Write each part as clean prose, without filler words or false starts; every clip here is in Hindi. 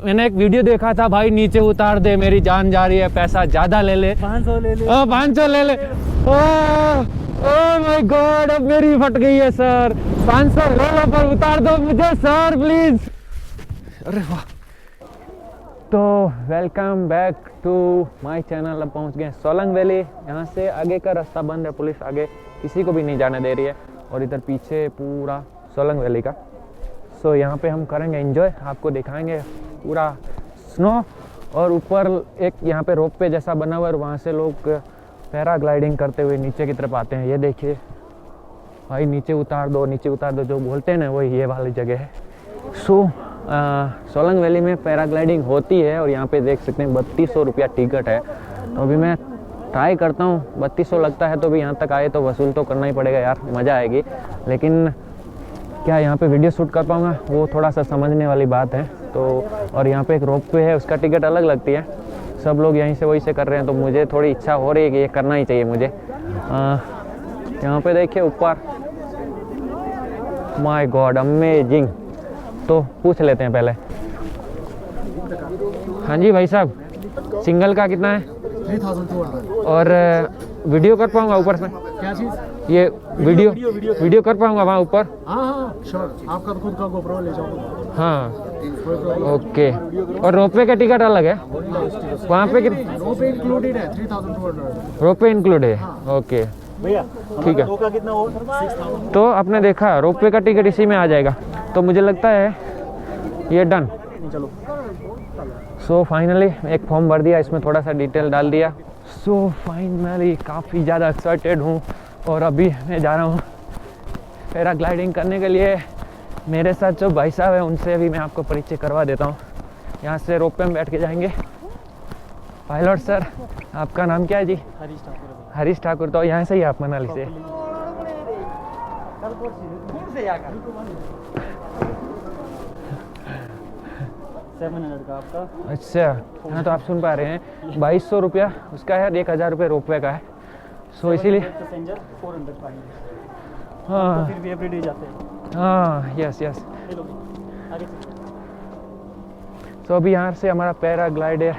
मैंने एक वीडियो देखा था भाई, नीचे उतार दे मेरी जान जा रही है, पैसा ज्यादा ले ले, 500 ले ले, 500 ले ले। ओह माय गॉड, अब मेरी फट गई है सर। 500 ले लो पर उतार दो मुझे सर प्लीज। अरे वाह। तो welcome back to my channel. अब पहुंच गए सोलंग वैली। यहाँ से आगे का रास्ता बंद है, पुलिस आगे किसी को भी नहीं जाने दे रही है, और इधर पीछे पूरा सोलंग वैली का। सो यहाँ पे हम करेंगे एंजॉय, आपको दिखाएंगे पूरा स्नो, और ऊपर एक यहाँ पे रोप पे जैसा बना हुआ है, वहाँ से लोग पैराग्लाइडिंग करते हुए नीचे की तरफ आते हैं। ये देखिए भाई, नीचे उतार दो, नीचे उतार दो जो बोलते हैं ना, वही ये वाली जगह है। सो सोलंग वैली में पैराग्लाइडिंग होती है, और यहाँ पे देख सकते हैं 3200 रुपया टिकट है। तो अभी मैं ट्राई करता हूँ, 3200 लगता है तो भी यहाँ तक आए तो वसूल तो करना ही पड़ेगा यार, मज़ा आएगी। लेकिन क्या यहाँ पे वीडियो शूट कर पाऊँगा वो थोड़ा सा समझने वाली बात है। तो और यहाँ पे एक रोप वे है, उसका टिकट अलग लगती है। सब लोग यहीं से वही से कर रहे हैं, तो मुझे थोड़ी इच्छा हो रही है कि ये करना ही चाहिए मुझे। यहाँ पे देखिए ऊपर, माय गॉड अमेजिंग। तो पूछ लेते हैं पहले। हाँ जी भाई साहब, सिंगल का कितना है? 3200। और वीडियो कर पाऊँगा ऊपर से? क्या चीज़? ये वीडियो कर पाऊँगा वहाँ ऊपर? हाँ श्योर, आपका खुद का गोप्रो ले जाओ। हाँ ओके। और रोपवे का टिकट अलग है वहाँ पे? रोपवे इंक्लूडेड है, 3200। रोपवे इंक्लूड है, ओके भैया ठीक है। का कितना हो? 6000। तो आपने देखा रोपवे का टिकट इसी में आ जाएगा, तो मुझे लगता है ये डन। चलो। सो फाइनली एक फॉर्म भर दिया, इसमें थोड़ा सा डिटेल डाल दिया। सो फाइनली काफ़ी ज़्यादा एक्साइटेड हूँ, और अभी मैं जा रहा हूँ पैराग्लाइडिंग करने के लिए। मेरे साथ जो भाई साहब हैं उनसे भी मैं आपको परिचय करवा देता हूँ। यहाँ से रोपवे में बैठ के जाएंगे। पायलट सर, आपका नाम क्या है जी? हरीश ठाकुर। हरीश ठाकुर। तो यहाँ से ही आप मनाली से? का आपका। अच्छा हाँ, तो आप सुन पा रहे हैं 2200 रुपया उसका है, 1000 रुपये रोपवे का है। सो इसीलिए 400 हाँ फिर भी एवरीडे जाते हैं। हाँ यस यस। तो अभी यहाँ से हमारा पैराग्लाइडर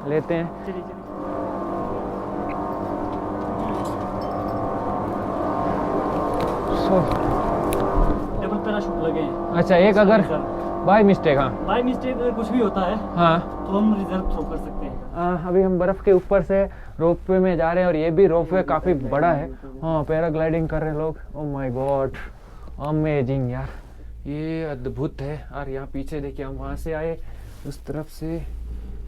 लेते हैं। चलिए। सो डबल पैराशूट लगे हैं। अच्छा, एक अगर बाय मिस्टेक, हाँ बाय मिस्टेक अगर कुछ भी होता है हाँ तो हम रिजर्व थ्रो कर सकते हैं। अभी हम बर्फ़ के ऊपर से रोपवे में जा रहे हैं, और ये भी रोपवे काफ़ी बड़ा है। हाँ पैराग्लाइडिंग कर रहे हैं लोग। ओह माय गॉड अमेजिंग यार, ये अद्भुत है। और यहाँ पीछे देखिए, हम वहाँ से आए उस तरफ से,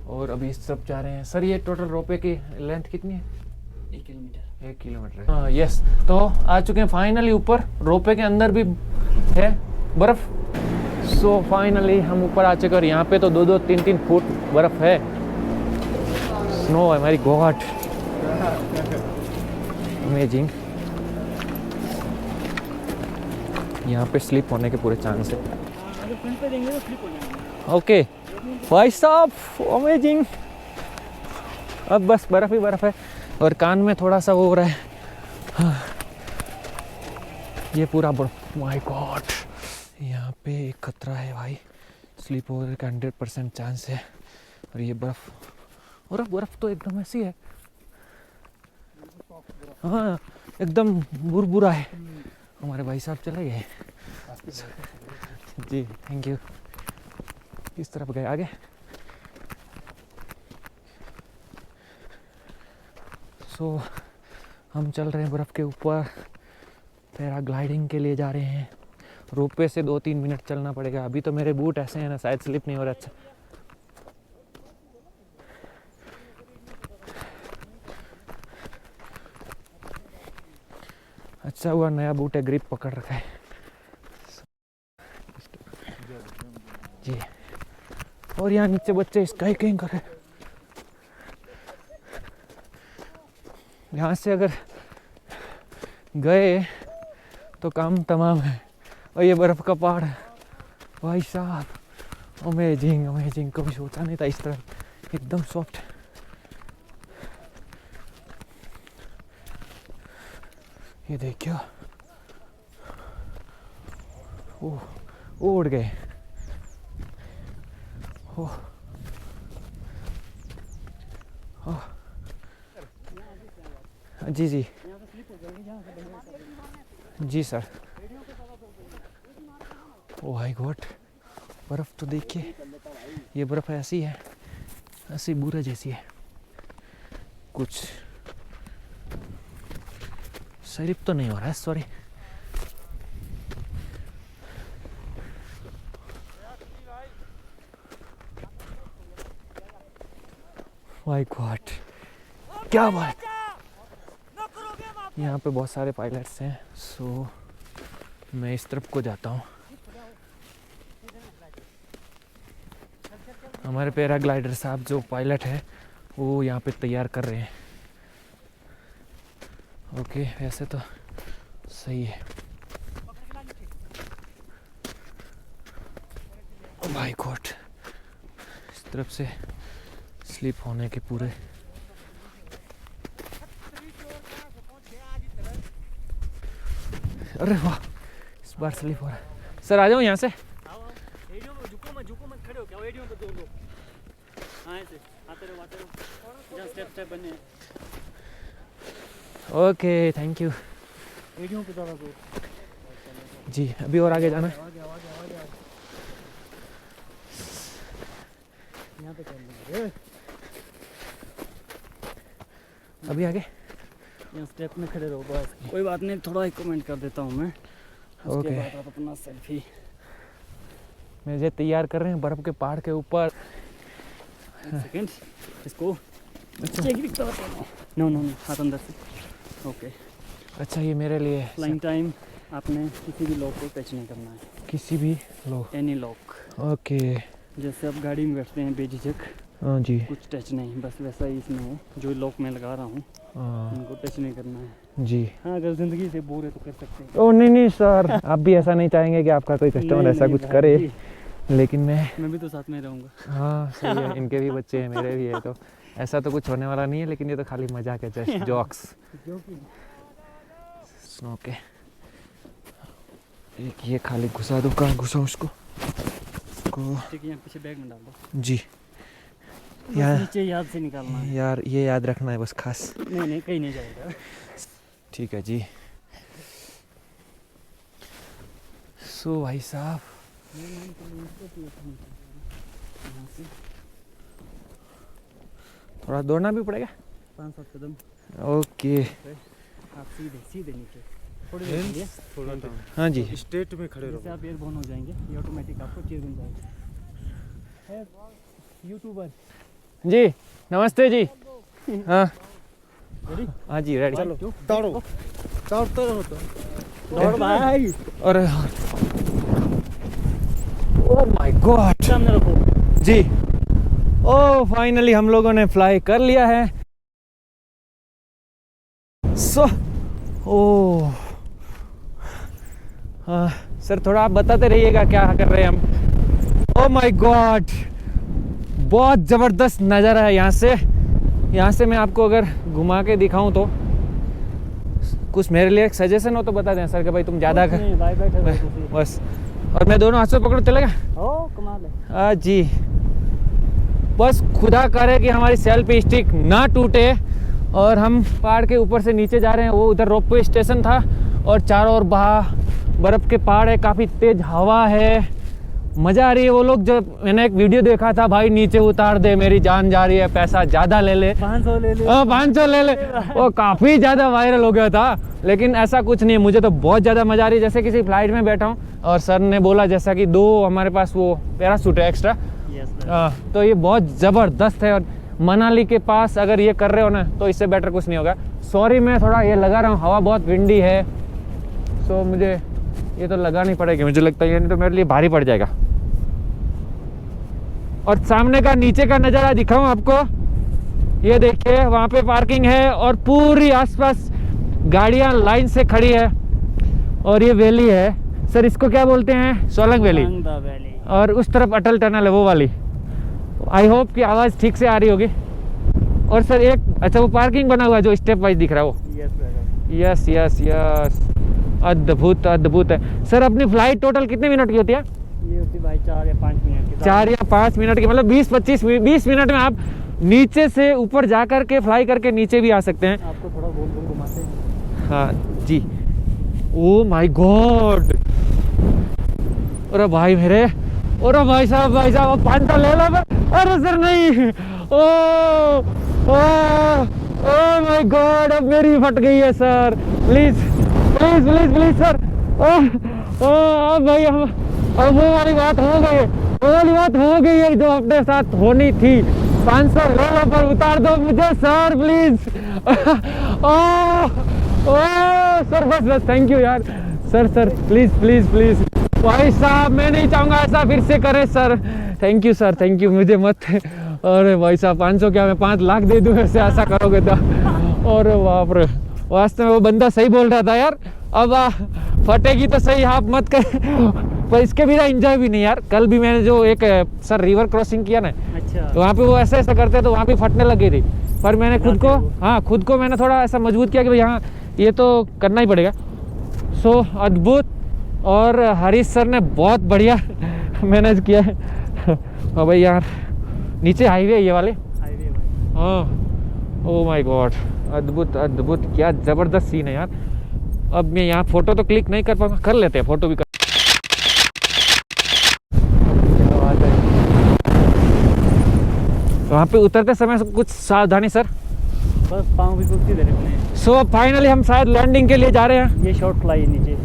और अभी इस तरफ जा रहे हैं। सर ये टोटल रोपवे की लेंथ कितनी है? 1 किलोमीटर। 1 किलोमीटर। हाँ यस। तो आ चुके हैं फाइनली ऊपर। रोपवे के अंदर भी है बर्फ़। सो फाइनली हम ऊपर आ चुके, और यहाँ पे तो 2-2, 3-3 फुट बर्फ़ है, स्नो है। मेरी गॉड अमेजिंग। यहाँ पे स्लिप होने के पूरे चांस है। अगर फ्रंट पे देंगे तो स्लिप हो जाएंगे। ओके भाई साहब अमेजिंग। अब बस बर्फ़ ही बर्फ़ है, और कान में थोड़ा सा वो हो रहा है। हाँ। ये पूरा बर्फ़, माय गॉड। यहाँ पे एक खतरा है भाई, स्लिप होने का 100% चांस है। और ये बर्फ़, और बर्फ़ तो एकदम ऐसी है, हाँ एकदम बुरबुरा है। हमारे भाई साहब चले गए जी, थैंक यू। इस तरफ गए आगे। सो हम चल रहे हैं बर्फ़ के ऊपर, पैराग्लाइडिंग के लिए जा रहे हैं। रोपवे से 2-3 मिनट चलना पड़ेगा। अभी तो मेरे बूट ऐसे हैं ना, शायद स्लिप नहीं हो रहा। अच्छा हुआ नया बूट है, ग्रिप पकड़ रखा है जी। और यहाँ नीचे बच्चे स्काईकिंग कर रहे हैं। यहाँ से अगर गए तो काम तमाम है। और ये बर्फ़ का पहाड़ है भाई साहब, अमेजिंग अमेजिंग। कभी सोचा नहीं था इस तरह एकदम सॉफ्ट। ये देखियो, उड़ गए। ओह ओह जी जी जी सर। ओ माय गॉड, बर्फ़ तो देखिए, ये बर्फ़ ऐसी है, ऐसी बूरा जैसी है, कुछ स्लिप तो नहीं हो रहा है, सॉरी। माय गॉड, क्या बात। यहाँ पे बहुत सारे पायलट्स हैं, सो मैं इस तरफ को जाता हूँ। हमारे पैराग्लाइडर साहब जो पायलट है वो यहाँ पे तैयार कर रहे हैं। ओके, वैसे तो सही है। माय गॉड, इस तरफ से स्लिप होने के पूरे। अरे वाह, इस बार स्लिप हो रहा है। सर आ जाओ यहाँ से। झुको मत, खड़े हो क्या? एडियो पे जोड़ लो। हाँ ऐसे आते रहो जहाँ स्टेप स्टेप बने। Okay, thank you. एडियो पे ज़्यादा जोर। जी, अभी और आगे जाना है। यहाँ पे चल। अभी आगे यहाँ स्टेप में खड़े रहो बस। कोई बात नहीं, थोड़ा एक कमेंट कर देता हूँ मैं। उसके ओके। बाद आप अपना सेल्फी। मुझे तैयार कर रहे हैं बर्फ के पहाड़ के ऊपर। सेकंड इसको चेक भी करते हैं। नो नो नो, हाथ अंदर से। ओके, अच्छा, ये मेरे लिए फ्लाइंग टाइम आपने किसी भी लॉक को टच नहीं करना है। किसी भी लो। Any lock. ओके। जैसे आप गाड़ी में बैठते हैं बेझिझक, हाँ जी। कुछ टच नहीं, बस वैसा ही इसमें है। जो लॉक मैं लगा रहा हूँ हाँ उनको टच नहीं करना है। जी। हाँ, अगर ज़िंदगी से बोर है तो कर सकते हैं। ओ नहीं नहीं सर, आप भी ऐसा नहीं चाहेंगे कि आपका कोई कस्टमर ऐसा कुछ करे, लेकिन मैं भी तो साथ में रहूँगा। हाँ सही है, इनके भी बच्चे हैं, मेरे भी है, तो ऐसा तो कुछ होने वाला नहीं है, लेकिन ये तो खाली मजाक है, जस्ट जॉक्स। ओके, एक ये खाली घुसा दो। कहाँ घुसाऊँ उसको? ठीक है, यहाँ पीछे बैग में डाल दो जी। बस यार नीचे याद से निकालना है। यार ये याद रखना है बस खास। नहीं नहीं, कहीं नहीं जाएगा। ठीक है जी। सो भाई साहब, थोड़ा दौड़ना भी पड़ेगा। 5-7 कदम। ओके। आप सीधे सीधे नीचे थोड़ी देर के लिए। थोड़ा टाइम हाँ जी। स्टेट में खड़े जैसे रहो। आप एयरबोर्न हो जाएंगे, ये ऑटोमेटिक आपको चेयर मिल जाएगा। है यूट्यूबर। जी नमस्ते जी। हाँ रेडी? हाँ जी रेडी। चलो दौड़ो, दौड़ते रहो तो। दौड़ भाई। अरे ओह माय गॉड। सामने रखो जी। ओह फाइनली हम लोगों ने फ्लाई कर लिया है। सो ओह हाँ सर, थोड़ा आप बताते रहिएगा क्या कर रहे हैं हम। ओह माय गॉड, बहुत ज़बरदस्त नज़ारा है यहाँ से। यहाँ से मैं आपको अगर घुमा के दिखाऊं तो कुछ मेरे लिए एक सजेशन हो तो बता दें सर, कि भाई तुम ज़्यादा कर नहीं, भाई बैठे रहो तुसी। बस। और मैं दोनों हाथ से पकड़ो, चलेगा? ओ कमाल है। हाँ जी। बस खुदा करे कि हमारी सेल्फी स्टिक ना टूटे। और हम पहाड़ के ऊपर से नीचे जा रहे हैं। वो उधर रोपवे स्टेशन था और चारों ओर बर्फ़ के पहाड़ है, काफ़ी तेज़ हवा है, मज़ा आ रही है। वो लोग, जब मैंने एक वीडियो देखा था, भाई नीचे उतार दे मेरी जान जा रही है, पैसा ज़्यादा ले ले, 500 ले ले। 500 ले ले, वो काफ़ी ज़्यादा वायरल हो गया था। लेकिन ऐसा कुछ नहीं है, मुझे तो बहुत ज़्यादा मज़ा आ रही है। जैसे किसी फ्लाइट में बैठा हूँ और सर ने बोला जैसा कि 2 हमारे पास वो पैराशूट है एक्स्ट्रा। तो ये बहुत ज़बरदस्त है। और मनाली के पास अगर ये कर रहे हो ना तो इससे बेटर कुछ नहीं होगा। सॉरी मैं थोड़ा ये लगा रहा हूँ, हवा बहुत विंडी है, सो मुझे ये तो लगानी पड़ेगी, मुझे लगता है ये नहीं तो मेरे लिए भारी पड़ जाएगा। और सामने का नीचे का नज़ारा दिखाऊं आपको, ये देखिए वहाँ पे पार्किंग है और पूरी आसपास गाड़ियाँ लाइन से खड़ी है। और ये वैली है सर, इसको क्या बोलते हैं? सोलंग वैली। और उस तरफ अटल टनल है, वो वाली। आई होप कि आवाज़ ठीक से आ रही होगी। और सर एक, अच्छा वो पार्किंग बना हुआ है जो स्टेप वाइज दिख रहा है वो। यस यस यस, अद्भुत अद्भुत है। सर अपनी फ्लाइट टोटल कितने मिनट की होती है? ये होती भाई 4 या 5 मिनट की 4 या 5 मिनट की, मतलब 20 मिनट में आप नीचे से ऊपर जा करके फ्लाई करके नीचे भी आ सकते हैं। आपको थोड़ा गोल गोल घुमाते हैं। हाँ जी। ओ माय गॉड, अरे भाई मेरे, अरे भाई साहब अब 500 ले लो। अरे सर नहीं, ओ माय गॉड, अब मेरी फट गई है sir, please please please please sir. अब भाई अब वो वाली बात हो गई, वो वाली बात हो गई है जो अपने साथ होनी थी। 500 ले लो पर उतार दो मुझे सर प्लीज। सर बस थैंक यू यार सर प्लीज प्लीज प्लीज भाई साहब, मैं नहीं चाहूँगा ऐसा फिर से करे sir. Thank you sir, thank you, मुझे मत। अरे भाई साहब 500 क्या, मैं 5 लाख दे दूँ ऐसे ऐसा करोगे तो। अरे बाप रे, वास्तव में वो बंदा सही बोल रहा था यार। अब फटेगी तो सही, आप मत कर। पर इसके बिना एंजॉय भी नहीं यार। कल भी मैंने जो एक सर रिवर क्रॉसिंग किया ना, अच्छा, तो वहाँ पे वो ऐसा ऐसा करते तो वहाँ पे फटने लगी थी। पर मैंने खुद को मैंने थोड़ा ऐसा मजबूत किया कि भाई हाँ ये तो करना ही पड़ेगा। सो अद्भुत, और हरीश सर ने बहुत बढ़िया मैनेज किया है। और भाई यार नीचे हाईवे है ये वाले। हाईवे भाई। हाँ, ओ माय गॉड, अद्भुत अद्भुत, क्या ज़बरदस्त सीन है यार। अब मैं यहाँ फ़ोटो तो क्लिक नहीं कर पाऊंगा, कर लेते हैं फ़ोटो भी कर। क्या बात है। वहाँ पे उतरते समय कुछ सावधानी सर। बस पाँव भी कुर्सी दे रहे हैं। सो फाइनली हम शायद लैंडिंग के लिए जा रहे हैं। ये शॉर्ट फ्लाई है नीचे,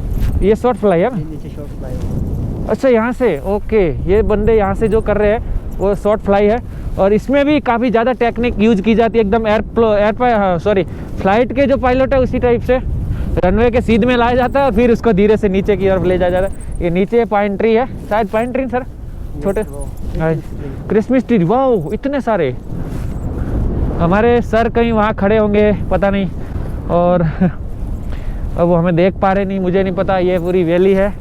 ये शॉर्ट फ्लाई है। ये नीचे शॉर्ट फ्लाई है। अच्छा यहाँ से, ओके, ये बंदे यहाँ से जो कर रहे हैं वो शॉर्ट फ्लाई है। और इसमें भी काफ़ी ज़्यादा टेक्निक यूज की जाती है, एकदम फ्लाइट के जो पायलट है उसी टाइप से रनवे के सीध में लाया जाता है और फिर उसको धीरे से नीचे की ओर ले जाया जाता है। ये नीचे पाइन ट्री है, शायद पाइन ट्री सर, छोटे क्रिसमस ट्री। वाह, इतने सारे। हमारे सर कहीं वहाँ खड़े होंगे पता नहीं, और अब वो हमें देख पा रहे नहीं, मुझे नहीं पता। ये पूरी वैली है।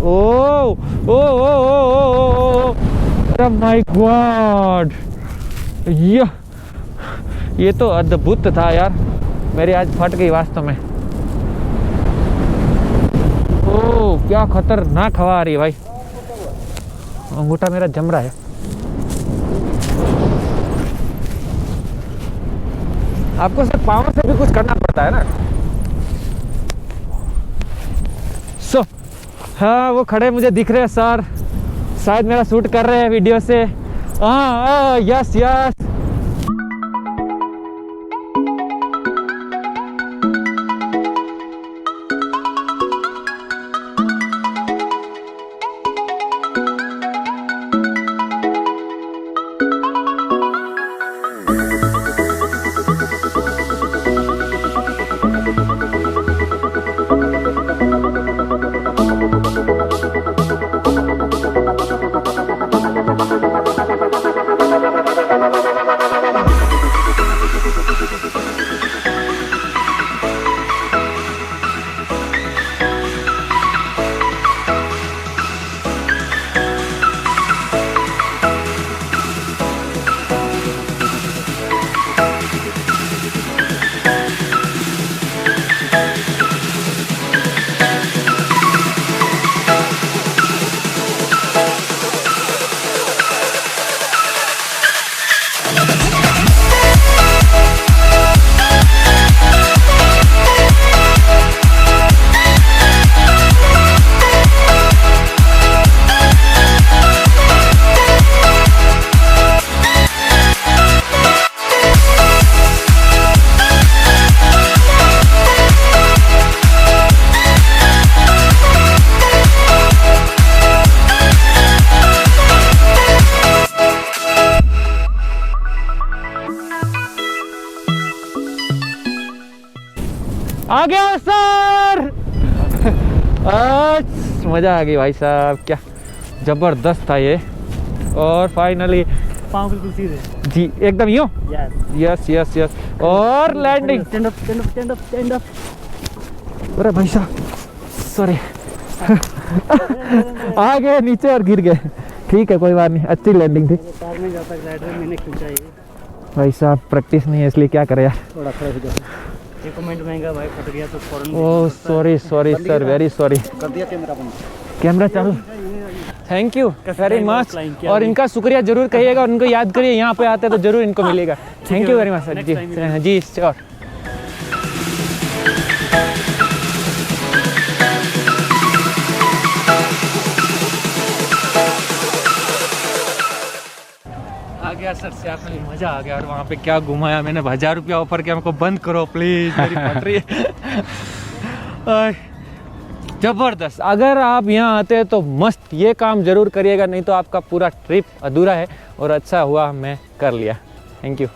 ओ माय गॉड, ये तो अद्भुत था यार। मेरी आज फट गई वास्तव में। ओह, क्या खतरनाक हवा आ रही है भाई। अंगूठा मेरा जम रहा है। आपको सिर्फ पावर से भी कुछ करना पड़ता है ना। सो हाँ, वो खड़े मुझे दिख रहे हैं सर, शायद मेरा शूट कर रहे हैं वीडियो से। हाँ, यस यस। आ गया सर। मजा आ गई भाई साहब, क्या जबरदस्त था ये। और फाइनली पाँव बिल्कुल सीधे जी, एकदम यूं। Yes yes yes. और landing. Stand up stand up stand up stand up. अरे भाई साहब सॉरी। आ गए नीचे और गिर गए। ठीक है कोई बात नहीं, अच्छी लैंडिंग थी। कार में जब तक राइडर मैंने खींचा है भाई साहब प्रैक्टिस नहीं है इसलिए क्या करें यार। थोड़ा खड़े हो जाओ। ये कमेंट महंगा भाई फट गया तो फौरन oh sorry sorry sir, very sorry. कर दिया कैमरा बंद। कैमरा चालू। Thank you very much. flying किया और इनका शुक्रिया जरूर कहिएगा, उनको याद करिए, यहाँ पे आते हैं तो जरूर इनको मिलेगा। Thank you very much sir. जी जी श्योर। आ गया सर से आपने, मजा आ गया। और वहाँ पे क्या घुमाया मैंने, 1000 रुपया ऑफर किया हमको, बंद करो प्लीज मेरी फट रही है। जबरदस्त। अगर आप यहाँ आते हैं तो मस्त ये काम जरूर करिएगा, नहीं तो आपका पूरा ट्रिप अधूरा है। और अच्छा हुआ मैं कर लिया। Thank you.